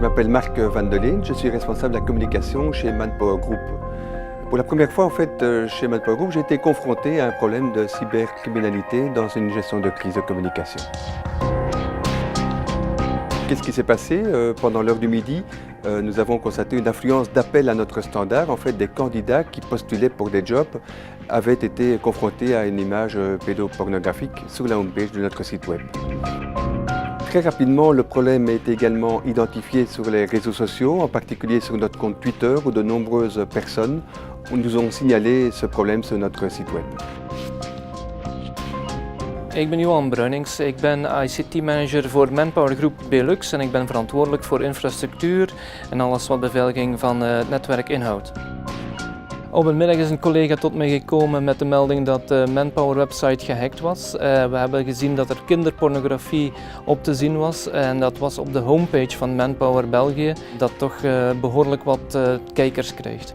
Je m'appelle Marc Van de Leen, je suis responsable de la communication chez Manpower Group. Pour la première fois, en fait, chez Manpower Group, j'ai été confronté à un problème de cybercriminalité dans une gestion de crise de communication. Qu'est-ce qui s'est passé pendant l'heure du midi? Nous avons constaté une affluence d'appels à notre standard. En fait, des candidats qui postulaient pour des jobs avaient été confrontés à une image pédopornographique sur la homepage de notre site web. Très rapidement, le problème a été également identifié sur les réseaux sociaux, en particulier sur notre compte Twitter, où de nombreuses personnes nous ont signalé ce problème sur notre site web. Ik ben Johan Bruinings, ik ben ICT-manager voor Manpower Group Belux en ik ben verantwoordelijk voor infrastructuur en alles wat beveiliging van het netwerk inhoudt. Op een middag is een collega tot mij gekomen met de melding dat de Manpower website gehackt was. We hebben gezien dat er kinderpornografie op te zien was en dat was op de homepage van Manpower België, dat toch behoorlijk wat kijkers krijgt.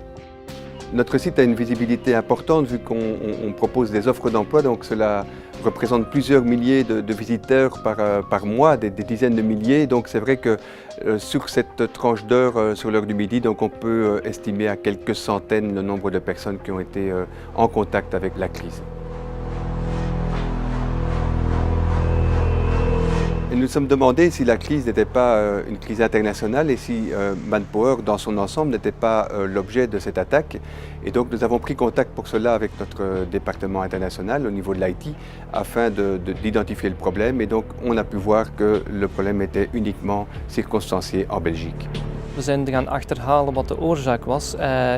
Notre site a une visibilité importante vu qu'on propose des offres d'emploi, donc cela représente plusieurs milliers de visiteurs par mois, des dizaines de milliers. Donc c'est vrai que sur cette tranche d'heure, sur l'heure du midi, donc on peut estimer à quelques centaines le nombre de personnes qui ont été en contact avec la crise. Et nous nous sommes demandé si la crise n'était pas une crise internationale et si Manpower, dans son ensemble, n'était pas l'objet de cette attaque. Et donc nous avons pris contact pour cela avec notre département international au niveau de l'IT afin d'identifier le problème. Et donc on a pu voir que le problème était uniquement circonstancié en Belgique. We zijn gaan achterhalen wat de oorzaak was.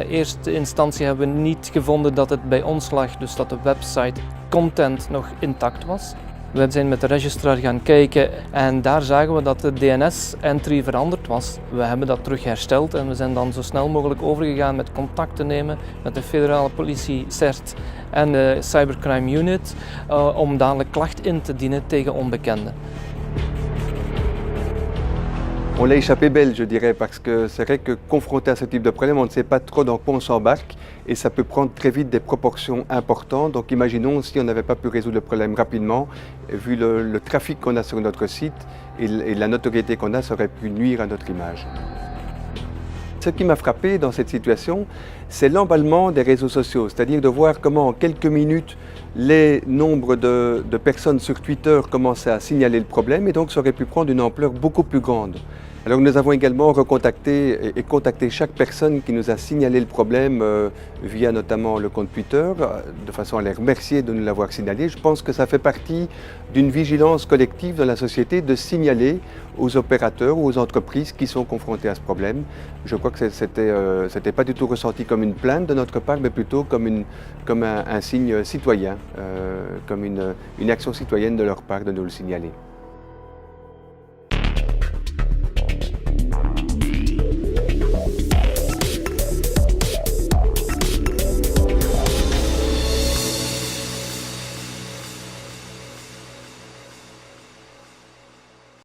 Eerste instantie hebben we niet gevonden dat het bij ons lag, dus dat de website content nog intact was. We zijn met de registrar gaan kijken en daar zagen we dat de DNS-entry veranderd was. We hebben dat terug hersteld en we zijn dan zo snel mogelijk overgegaan met contact te nemen met de federale politie, CERT en de Cybercrime Unit om dadelijk klacht in te dienen tegen onbekenden. On l'a échappé belle, je dirais, parce que c'est vrai que confronté à ce type de problème, on ne sait pas trop dans quoi on s'embarque et ça peut prendre très vite des proportions importantes. Donc imaginons si on n'avait pas pu résoudre le problème rapidement, vu le trafic qu'on a sur notre site et la notoriété qu'on a, ça aurait pu nuire à notre image. Ce qui m'a frappé dans cette situation, c'est l'emballement des réseaux sociaux, c'est-à-dire de voir comment en quelques minutes les nombres de personnes sur Twitter commençaient à signaler le problème et donc ça aurait pu prendre une ampleur beaucoup plus grande. Alors nous avons également recontacté et contacté chaque personne qui nous a signalé le problème via notamment le compte Twitter, de façon à les remercier de nous l'avoir signalé. Je pense que ça fait partie d'une vigilance collective dans la société de signaler aux opérateurs ou aux entreprises qui sont confrontés à ce problème. Je crois que c'était pas du tout ressenti comme une plainte de notre part, mais plutôt comme un signe citoyen, comme une action citoyenne de leur part de nous le signaler.